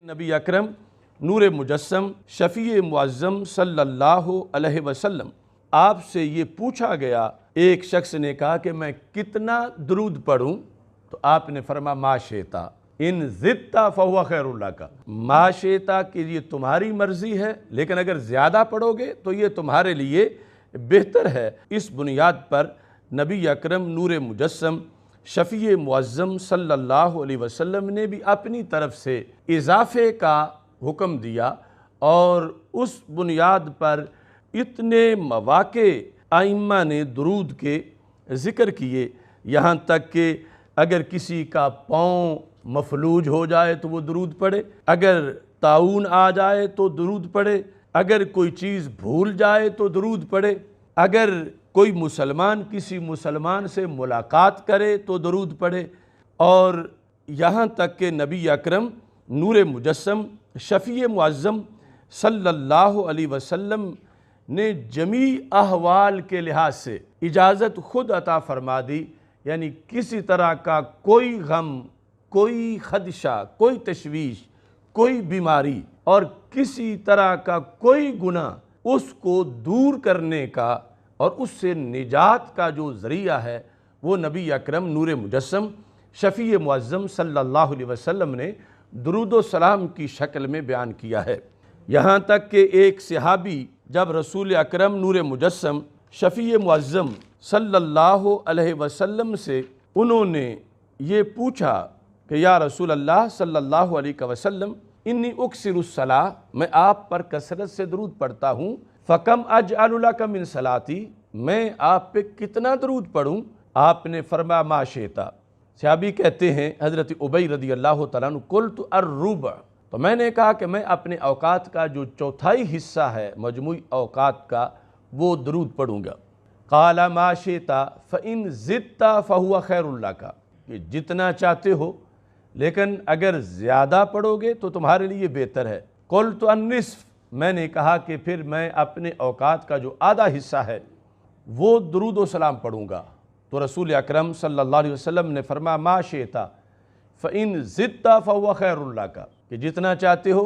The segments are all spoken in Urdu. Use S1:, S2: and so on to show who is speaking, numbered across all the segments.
S1: نبی اکرم نور مجسم شفیع معظم صلی اللہ علیہ وسلم آپ سے یہ پوچھا گیا، ایک شخص نے کہا کہ میں کتنا درود پڑھوں؟ تو آپ نے فرمایا ما شئتا ان زدتا فہو خیر لک، ما شئتا کہ یہ تمہاری مرضی ہے، لیکن اگر زیادہ پڑھو گے تو یہ تمہارے لیے بہتر ہے۔ اس بنیاد پر نبی اکرم نور مجسم شفیع معظم صلی اللہ علیہ وسلم نے بھی اپنی طرف سے اضافے کا حکم دیا، اور اس بنیاد پر اتنے مواقع ائمہ نے درود کے ذکر کیے، یہاں تک کہ اگر کسی کا پاؤں مفلوج ہو جائے تو وہ درود پڑھے، اگر طاعون آ جائے تو درود پڑھے، اگر کوئی چیز بھول جائے تو درود پڑھے، اگر کوئی مسلمان کسی مسلمان سے ملاقات کرے تو درود پڑھے، اور یہاں تک کہ نبی اکرم نور مجسم شفیع معظم صلی اللہ علیہ وسلم نے جمیع احوال کے لحاظ سے اجازت خود عطا فرما دی، یعنی کسی طرح کا کوئی غم، کوئی خدشہ، کوئی تشویش، کوئی بیماری اور کسی طرح کا کوئی گناہ اس کو دور کرنے کا اور اس سے نجات کا جو ذریعہ ہے وہ نبی اکرم نور مجسم شفیع معظم صلی اللہ علیہ وسلم نے درود و سلام کی شکل میں بیان کیا ہے۔ یہاں تک کہ ایک صحابی جب رسول اکرم نور مجسم شفیع معظم صلی اللہ علیہ وسلم سے انہوں نے یہ پوچھا کہ یا رسول اللہ صلی اللہ علیہ وسلم انی اکثر الصلاۃ، میں آپ پر کثرت سے درود پڑھتا ہوں، فکم اجعل لک من صلاتی، میں آپ پہ کتنا درود پڑھوں؟ آپ نے فرمایا ما شئتا۔ صحابی کہتے ہیں حضرت ابی رضی اللہ تعالیٰ عنہ قلت الربع، تو میں نے کہا کہ میں اپنے اوقات کا جو چوتھائی حصہ ہے مجموعی اوقات کا وہ درود پڑھوں گا۔ قال ما شئتا فإن زدت فهو خیر لک، کہ جتنا چاہتے ہو لیکن اگر زیادہ پڑھو گے تو تمہارے لیے بہتر ہے۔ قلت النصف، میں نے کہا کہ پھر میں اپنے اوقات کا جو آدھا حصہ ہے وہ درود و سلام پڑھوں گا۔ تو رسول اکرم صلی اللہ علیہ وسلم نے فرمایا ما شئتا فإن زدت فهو خیر لک، کہ جتنا چاہتے ہو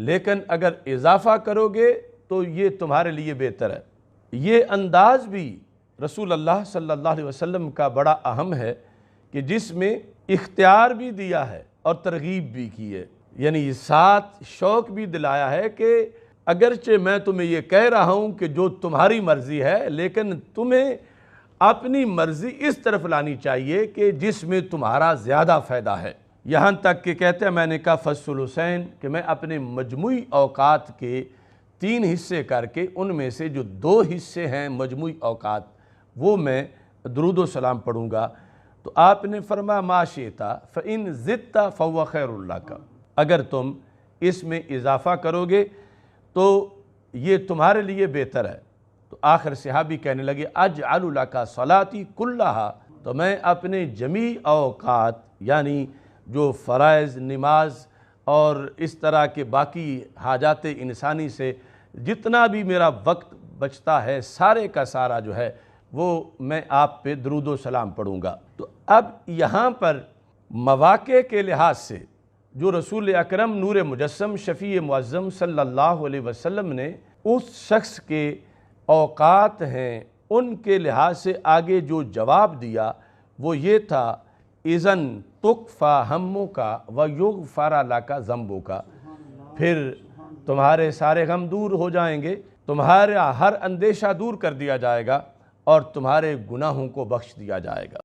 S1: لیکن اگر اضافہ کرو گے تو یہ تمہارے لیے بہتر ہے۔ یہ انداز بھی رسول اللہ صلی اللہ علیہ وسلم کا بڑا اہم ہے کہ جس میں اختیار بھی دیا ہے اور ترغیب بھی کی ہے، یعنی ساتھ شوق بھی دلایا ہے کہ اگرچہ میں تمہیں یہ کہہ رہا ہوں کہ جو تمہاری مرضی ہے، لیکن تمہیں اپنی مرضی اس طرف لانی چاہیے کہ جس میں تمہارا زیادہ فائدہ ہے۔ یہاں تک کہ کہتے ہیں میں نے کہا فالثلثین، کہ میں اپنے مجموعی اوقات کے 3 حصے کر کے ان میں سے جو 2 حصے ہیں مجموعی اوقات وہ میں درود و سلام پڑھوں گا۔ تو آپ نے فرمایا ما شئتا فإن زدت فهو خیر لک، اگر تم اس میں اضافہ کرو گے تو یہ تمہارے لیے بہتر ہے۔ تو آخر صحابی کہنے لگے اجعل لک صلاتی کلھا، تو میں اپنے جمیع اوقات یعنی جو فرائض، نماز اور اس طرح کے باقی حاجات انسانی سے جتنا بھی میرا وقت بچتا ہے سارے کا سارا جو ہے وہ میں آپ پہ درود و سلام پڑھوں گا۔ تو اب یہاں پر مواقع کے لحاظ سے جو رسول اکرم نور مجسم شفیع معظم صلی اللہ علیہ وسلم نے اس شخص کے اوقات ہیں ان کے لحاظ سے آگے جو جواب دیا وہ یہ تھا اذن تکفی ہمک ویغفر لک ذنبک، پھر تمہارے سارے غم دور ہو جائیں گے، تمہارا ہر اندیشہ دور کر دیا جائے گا اور تمہارے گناہوں کو بخش دیا جائے گا۔